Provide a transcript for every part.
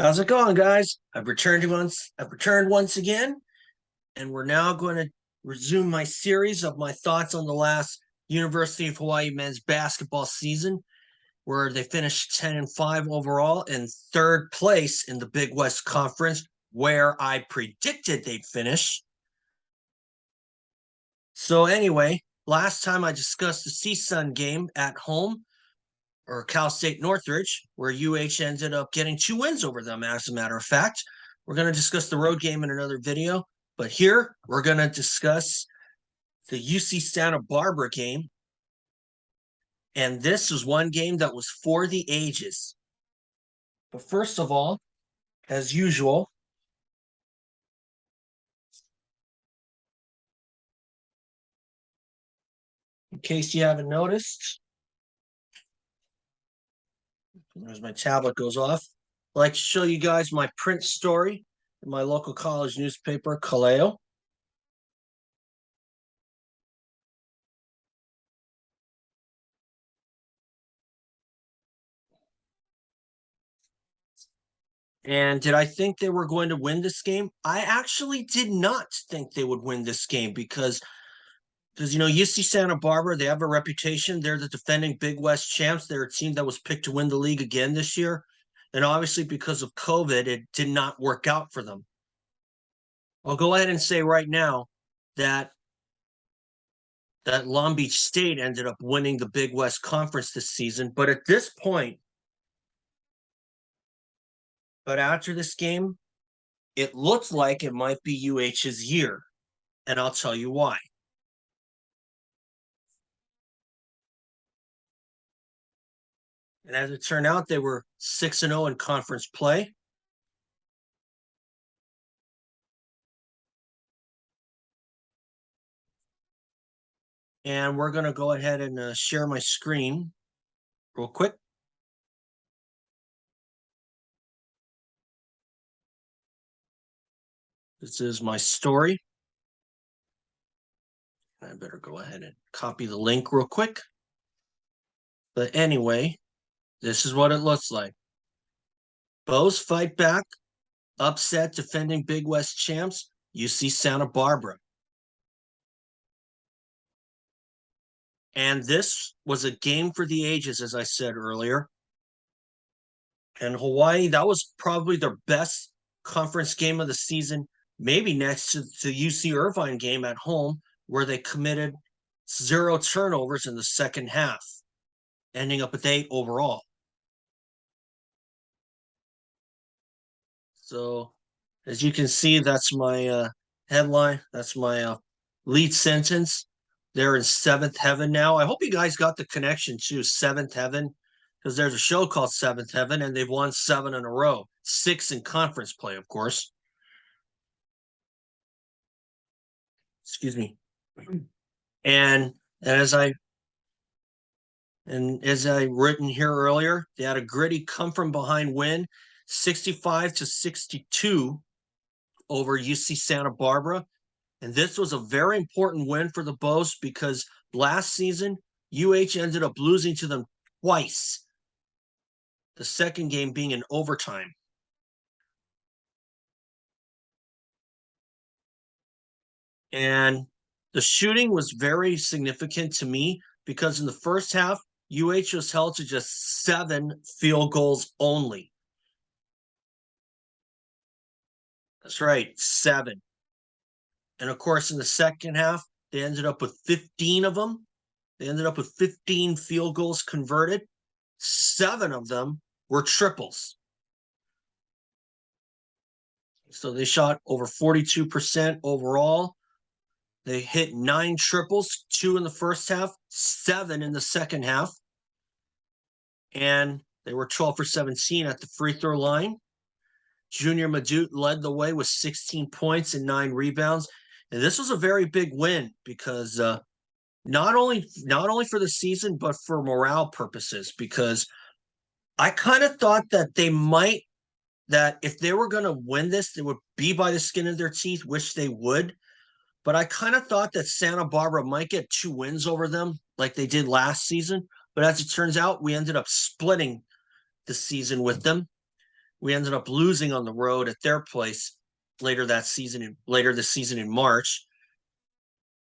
How's it going, guys? I've returned once again, and we're now going to resume my series of my thoughts on the last University of Hawaii men's basketball season, where they finished 10-5 overall and third place in the Big West Conference, where I predicted they'd finish. So anyway, last time I discussed the CSUN game at home, or Cal State Northridge, where UH ended up getting 2 wins over them, as a matter of fact. We're going to discuss the road game in another video, but here we're going to discuss the UC Santa Barbara game. And this was one game that was for the ages. But first of all, as usual, in case you haven't noticed, as my tablet goes off, I'd like to show you guys my print story in my local college newspaper, Kaleo. And did I think they were going to win this game? I actually did not think they would win this game because UC Santa Barbara, they have a reputation. They're the defending Big West champs. They're a team that was picked to win the league again this year. And obviously, because of COVID, it did not work out for them. I'll go ahead and say right now that Long Beach State ended up winning the Big West Conference this season. But at this point, after this game, it looks like it might be UH's year. And I'll tell you why. And as it turned out, they were 6-0 in conference play. And we're going to go ahead and share my screen real quick. This is my story. I better go ahead and copy the link real quick. But anyway, this is what it looks like. Bows fight back, upset defending Big West champs, UC Santa Barbara. And this was a game for the ages, as I said earlier. And Hawaii, that was probably their best conference game of the season, maybe next to the UC Irvine game at home, where they committed 0 turnovers in the second half, ending up with 8 overall. So, as you can see, that's my headline. That's my lead sentence. They're in 7th heaven now. I hope you guys got the connection to 7th heaven, because there's a show called 7th Heaven, and they've won 7 in a row. 6 in conference play, of course. Excuse me. And as I written here earlier, they had a gritty come from behind win, 65-62 over UC Santa Barbara. And this was a very important win for the Bows because last season, UH ended up losing to them twice. The second game being in overtime. And the shooting was very significant to me because in the first half, UH was held to just 7 field goals only. That's right, 7. And of course, in the second half, they ended up with 15 of them. They ended up with 15 field goals converted. 7 of them were triples. So they shot over 42% overall. They hit 9 triples, 2 in the first half, 7 in the second half. And they were 12 for 17 at the free throw line. Junior Madut led the way with 16 points and 9 rebounds. And this was a very big win because not only for the season, but for morale purposes, because I kind of thought that that if they were going to win this, it would be by the skin of their teeth, which they would. But I kind of thought that Santa Barbara might get 2 wins over them like they did last season. But as it turns out, we ended up splitting the season with them. We ended up losing on the road at their place later this season in March.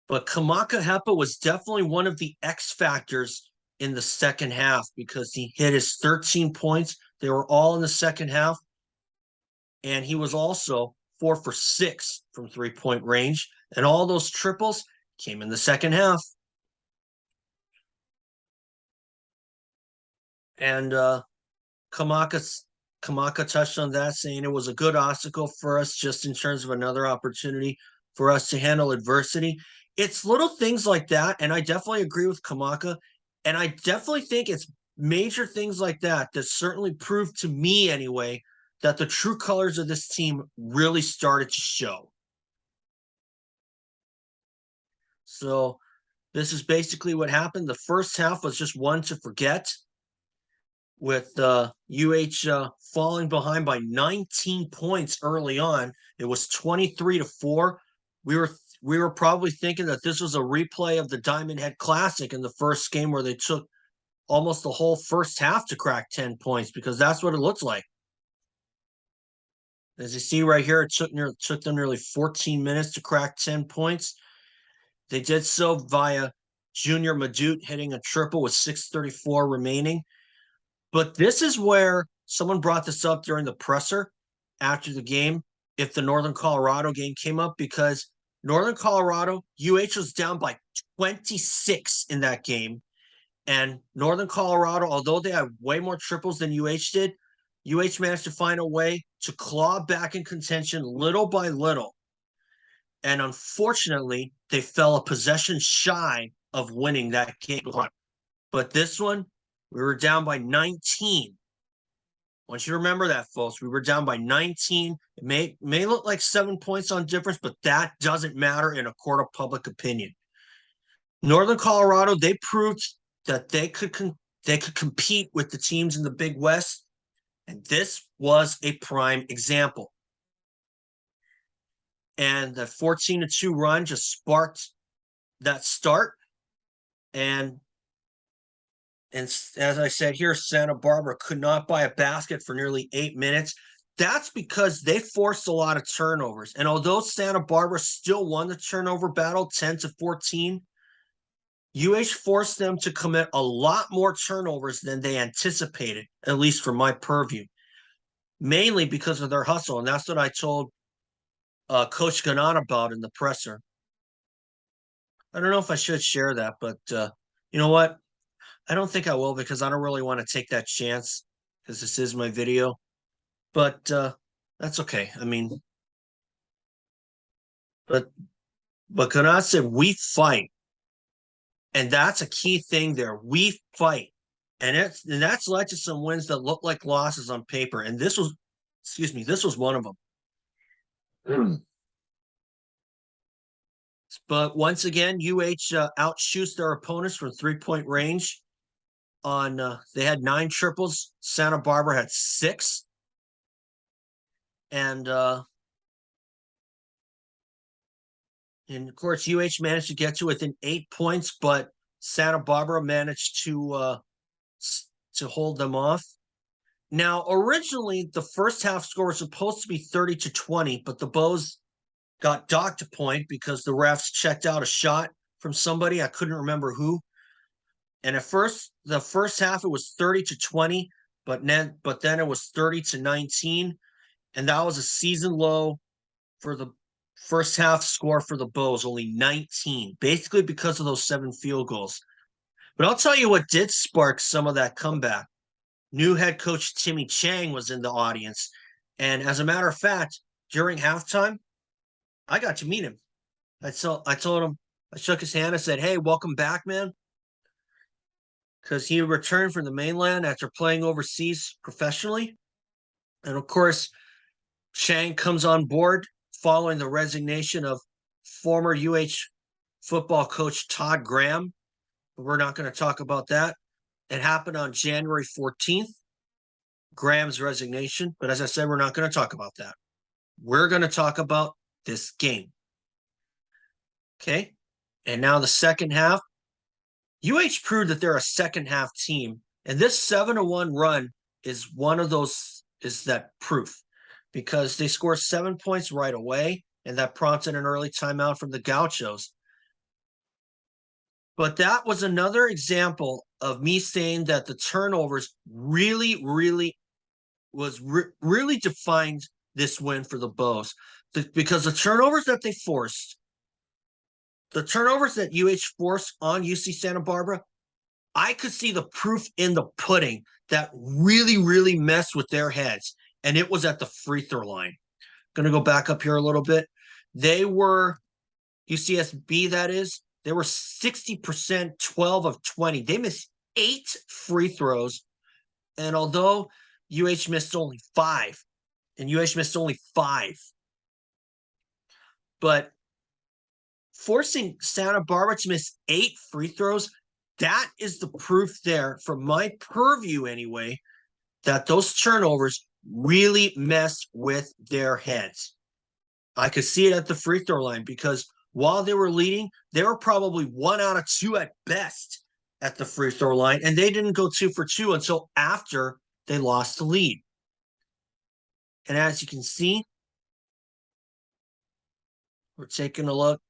But Kamaka Hepa was definitely one of the X factors in the second half because he hit his 13 points. They were all in the second half. And he was also 4 for 6 from 3-point range. And all those triples came in the second half. And Kamaka touched on that, saying it was a good obstacle for us just in terms of another opportunity for us to handle adversity. It's little things like that, and I definitely agree with Kamaka. And I definitely think it's major things like that that certainly proved to me anyway that the true colors of this team really started to show. So this is basically what happened. The first half was just one to forget, with falling behind by 19 points early on. It was 23-4. We were probably thinking that this was a replay of the Diamond Head Classic in the first game where they took almost the whole first half to crack 10 points, because that's what it looks like. As you see right here, it took them nearly 14 minutes to crack 10 points. They did so via Junior Madut hitting a triple with 6:34 remaining. But this is where someone brought this up during the presser after the game, if the Northern Colorado game came up, because Northern Colorado, UH was down by 26 in that game. And Northern Colorado, although they had way more triples than UH did, UH managed to find a way to claw back in contention little by little. And unfortunately, they fell a possession shy of winning that game. But this one, we were down by 19. I want you to remember that, folks. We were down by 19. It may look like 7 points on difference, but that doesn't matter in a court of public opinion. Northern Colorado, they proved that they could compete with the teams in the Big West, and this was a prime example. And the 14-2 run just sparked that start. And as I said here, Santa Barbara could not buy a basket for nearly 8 minutes. That's because they forced a lot of turnovers. And although Santa Barbara still won the turnover battle 10-14, UH forced them to commit a lot more turnovers than they anticipated, at least from my purview, mainly because of their hustle. And that's what I told Coach Ganon about in the presser. I don't know if I should share that, but you know what? I don't think I will, because I don't really want to take that chance, because this is my video. But that's okay. I mean, but Ganon said we fight. And that's a key thing there. We fight. And that's led to some wins that look like losses on paper. And this was one of them. But once again, UH outshoots their opponents from 3-point range. They had 9 triples. Santa Barbara had 6. And of course, UH managed to get to within 8 points, but Santa Barbara managed to hold them off. Now, originally, the first half score was supposed to be 30-20, but the Bows got docked a point because the refs checked out a shot from somebody. I couldn't remember who. And at first, the first half, it was 30-20, but then it was 30-19. And that was a season low for the first half score for the Bows, only 19, basically because of those 7 field goals. But I'll tell you what did spark some of that comeback. New head coach Timmy Chang was in the audience. And as a matter of fact, during halftime, I got to meet him. I told him, I shook his hand. I said, "Hey, welcome back, man." Because he returned from the mainland after playing overseas professionally. And of course, Chang comes on board following the resignation of former UH football coach Todd Graham. But we're not going to talk about that. It happened on January 14th, Graham's resignation. But as I said, we're not going to talk about that. We're going to talk about this game. Okay? And now the second half. UH proved that they're a second half team. And this 7-1 run is one of those is that proof, because they scored 7 points right away, and that prompted an early timeout from the Gauchos. But that was another example of me saying that the turnovers really defined this win for the Bows. Because the turnovers that they forced, the turnovers that UH forced on UC Santa Barbara, I could see the proof in the pudding that really messed with their heads. And it was at the free throw line. Going to go back up here a little bit. They were, UCSB that is, they were 60%, 12 of 20. They missed 8 free throws. And although UH missed only 5, but forcing Santa Barbara to miss 8 free throws, that is the proof there, from my purview anyway, that those turnovers really messed with their heads. I could see it at the free throw line, because while they were leading, they were probably 1 out of 2 at best at the free throw line, and they didn't go 2 for 2 until after they lost the lead. And as you can see, we're taking a look.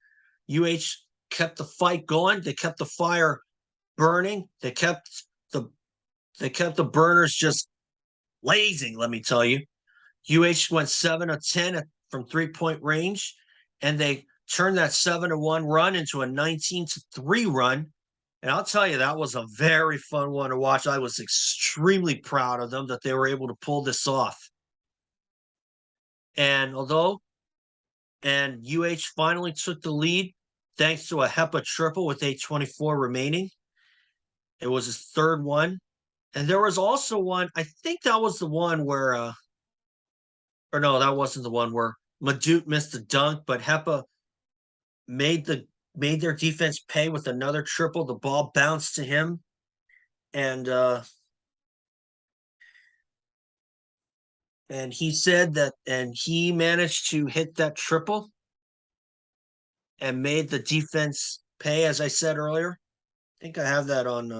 UH kept the fight going. They kept the fire burning. They kept the burners just blazing, let me tell you. UH went 7 of 10 from 3-point range, and they turned that 7-1 run into a 19-3 run. And I'll tell you, that was a very fun one to watch. I was extremely proud of them that they were able to pull this off. And UH finally took the lead thanks to a Hepa triple with 8:24 remaining. It was his 3rd one. And there was also one, I think that was the one where, or no, that wasn't the one where Madut missed the dunk, but Hepa made their defense pay with another triple. The ball bounced to him, and he said that, and he managed to hit that triple and made the defense pay, as I said earlier. I think I have that on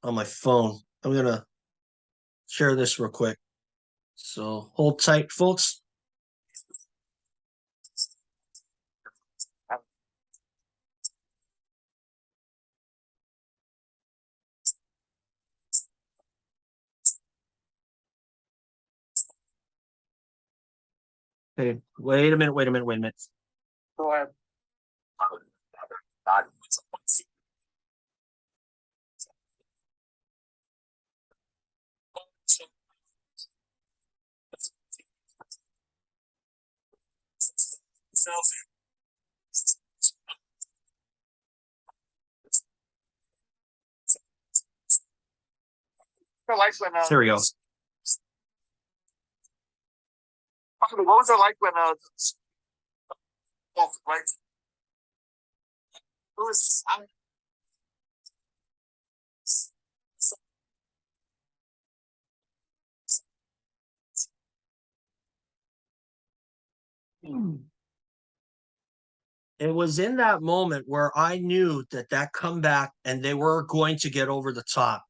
on my phone. I'm gonna share this real quick. So hold tight, folks. Okay, wait a minute. Go ahead. There we go. What was it like when right? It was It was in that moment where I knew that comeback, and they were going to get over the top,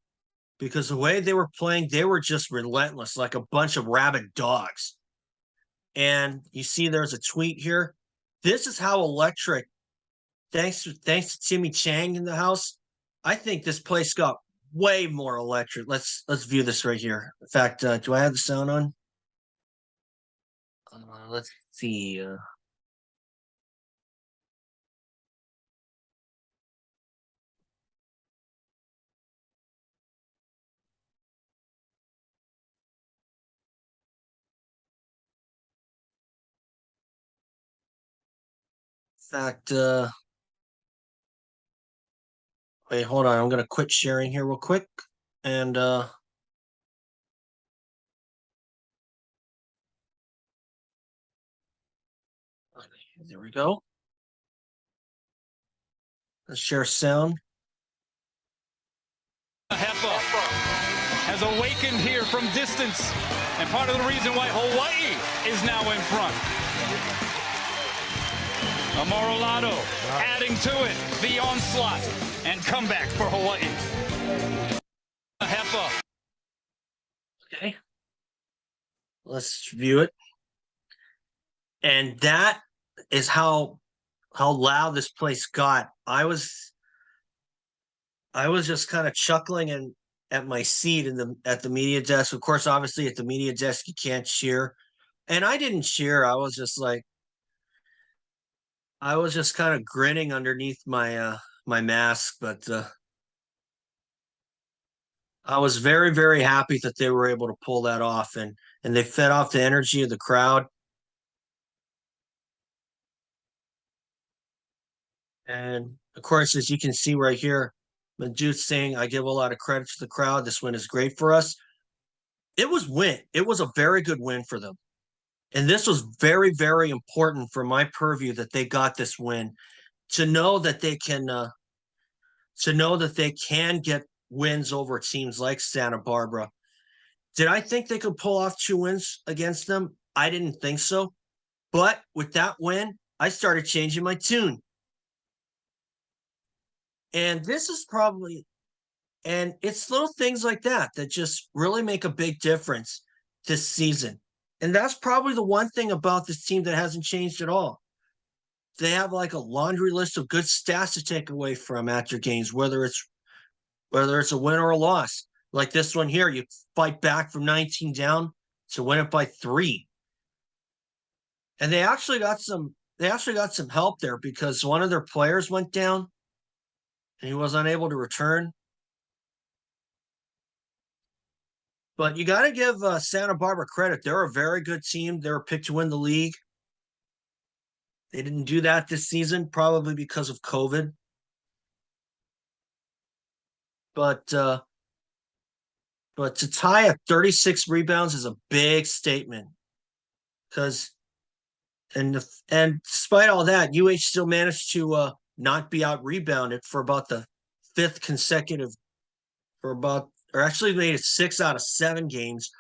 because the way they were playing, they were just relentless, like a bunch of rabid dogs. And you see there's a tweet here. This is how electric, thanks to Timmy Chang in the house, I think this place got way more electric. Let's view this right here. In fact, do I have the sound on? Let's see. In fact, wait, hold on. I'm gonna quit sharing here real quick, and okay, there we go. Let's share sound. Hepa has awakened here from distance, and part of the reason why Hawaii is now in front. Amorolado adding to it, the onslaught and comeback for Hawaii. Hepa. Okay. Let's view it. And that is how loud this place got. I was just kind of chuckling and at my seat at the media desk. Of course, obviously at the media desk you can't cheer. And I didn't cheer. I was just kind of grinning underneath my my mask, but I was very, very happy that they were able to pull that off, and they fed off the energy of the crowd. And of course, as you can see right here, Madut saying, "I give a lot of credit to the crowd. This win is great for us." It was a very good win for them, and this was very, very important for my purview that they got this win, to know that they can get wins over teams like Santa Barbara. Did I think they could pull off 2 wins against them? I didn't think so. But with that win, I started changing my tune. And this is probably, and it's little things like that that just really make a big difference this season. And that's probably the one thing about this team that hasn't changed at all. They have like a laundry list of good stats to take away from after games, whether it's a win or a loss. Like this one here, you fight back from 19 down to win it by 3. And they actually got some help there because one of their players went down and he was unable to return. But you got to give Santa Barbara credit. They're a very good team. They were picked to win the league. They didn't do that this season, probably because of COVID. But to tie at 36 rebounds is a big statement. Because and despite all that, UH still managed to not be out rebounded for about the 5th consecutive, or actually made it 6 out of 7 games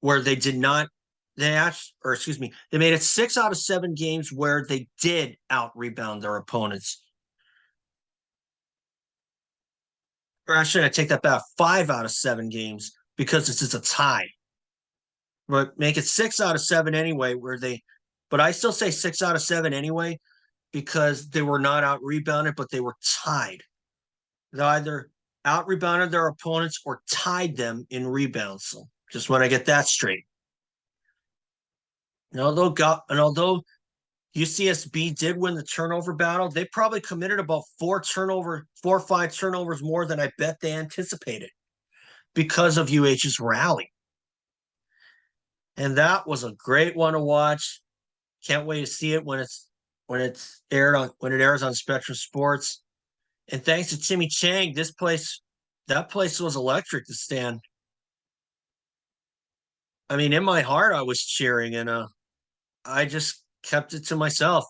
where they did not. They made it 6 out of 7 games where they did out rebound their opponents. Or actually, I take that back. 5 out of 7 games because this is a tie. But make it 6 out of 7 anyway, but I still say 6 out of 7 anyway, because they were not out rebounded, but they were tied. They either out rebounded their opponents or tied them in rebounds. So just want to get that straight. And although UCSB did win the turnover battle, they probably committed about 4 or 5 turnovers more than I bet they anticipated because of UH's rally. And that was a great one to watch. Can't wait to see it when it airs on Spectrum Sports. And thanks to Timmy Chang, that place was electric to stand. I mean, in my heart, I was cheering, and I just kept it to myself,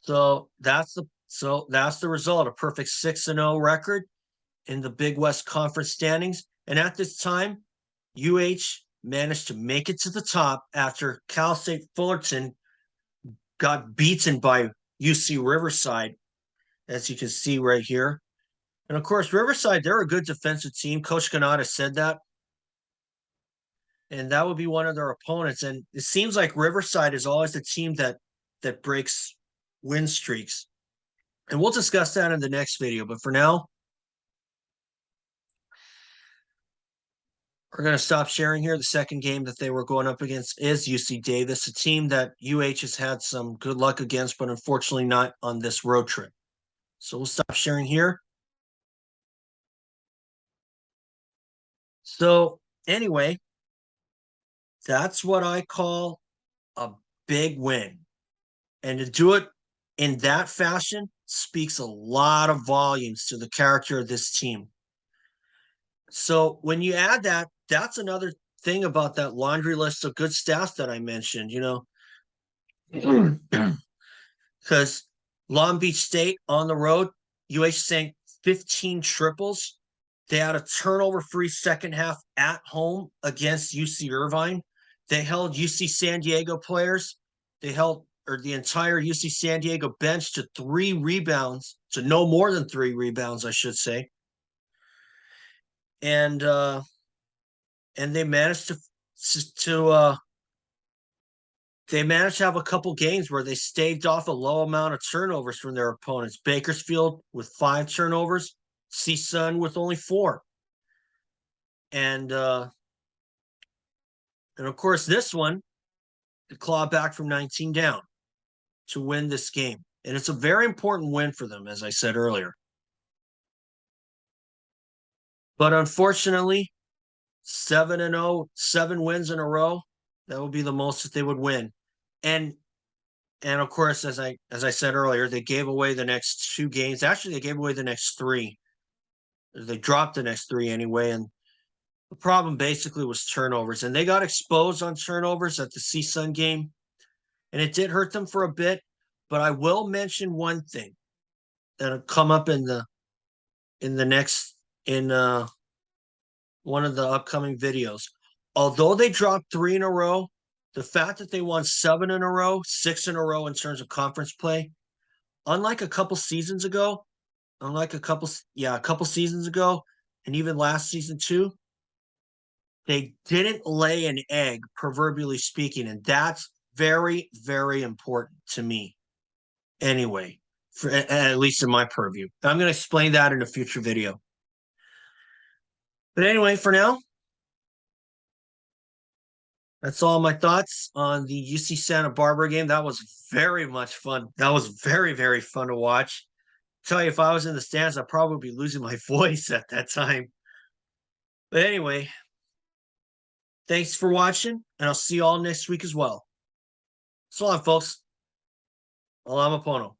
So that's the result, a perfect 6-0 record in the Big West Conference standings. And at this time, UH managed to make it to the top after Cal State Fullerton got beaten by UC Riverside, as you can see right here. And of course, Riverside, they're a good defensive team. Coach Ganada said that. And that would be one of their opponents. And it seems like Riverside is always the team that breaks win streaks. And we'll discuss that in the next video. But for now, we're going to stop sharing here. The second game that they were going up against is UC Davis, a team that UH has had some good luck against, but unfortunately not on this road trip. So we'll stop sharing here. So anyway, that's what I call a big win. And to do it in that fashion speaks a lot of volumes to the character of this team. So when you add that, that's another thing about that laundry list of good stats that I mentioned, because Long Beach State on the road, UH sank 15 triples. They had a turnover-free second half at home against UC Irvine. They held UC San Diego players. They held the entire UC San Diego bench to 3 rebounds, to no more than 3 rebounds, I should say. And they managed to have a couple games where they staved off a low amount of turnovers from their opponents. Bakersfield with 5 turnovers, CSUN with only 4. And of course, this one, they claw back from 19 down to win this game. And it's a very important win for them, as I said earlier. But unfortunately, 7-0, 7 wins in a row, that would be the most that they would win. And of course, as I said earlier, they gave away the next 2 games. Actually, they gave away the next 3. They dropped the next 3 anyway. And the problem basically was turnovers. And they got exposed on turnovers at the CSUN game. And it did hurt them for a bit. But I will mention one thing that'll come up in one of the upcoming videos. Although they dropped 3 in a row, the fact that they won 7 in a row, 6 in a row in terms of conference play, unlike a couple seasons ago, and even last season too, they didn't lay an egg, proverbially speaking, and that's very, very important to me. Anyway, at least in my purview. I'm going to explain that in a future video. But anyway, for now, that's all my thoughts on the UC Santa Barbara game. That was very much fun. That was very, very fun to watch. Tell you, if I was in the stands, I'd probably be losing my voice at that time. But anyway, thanks for watching, and I'll see you all next week as well. So long, folks. Olamapono.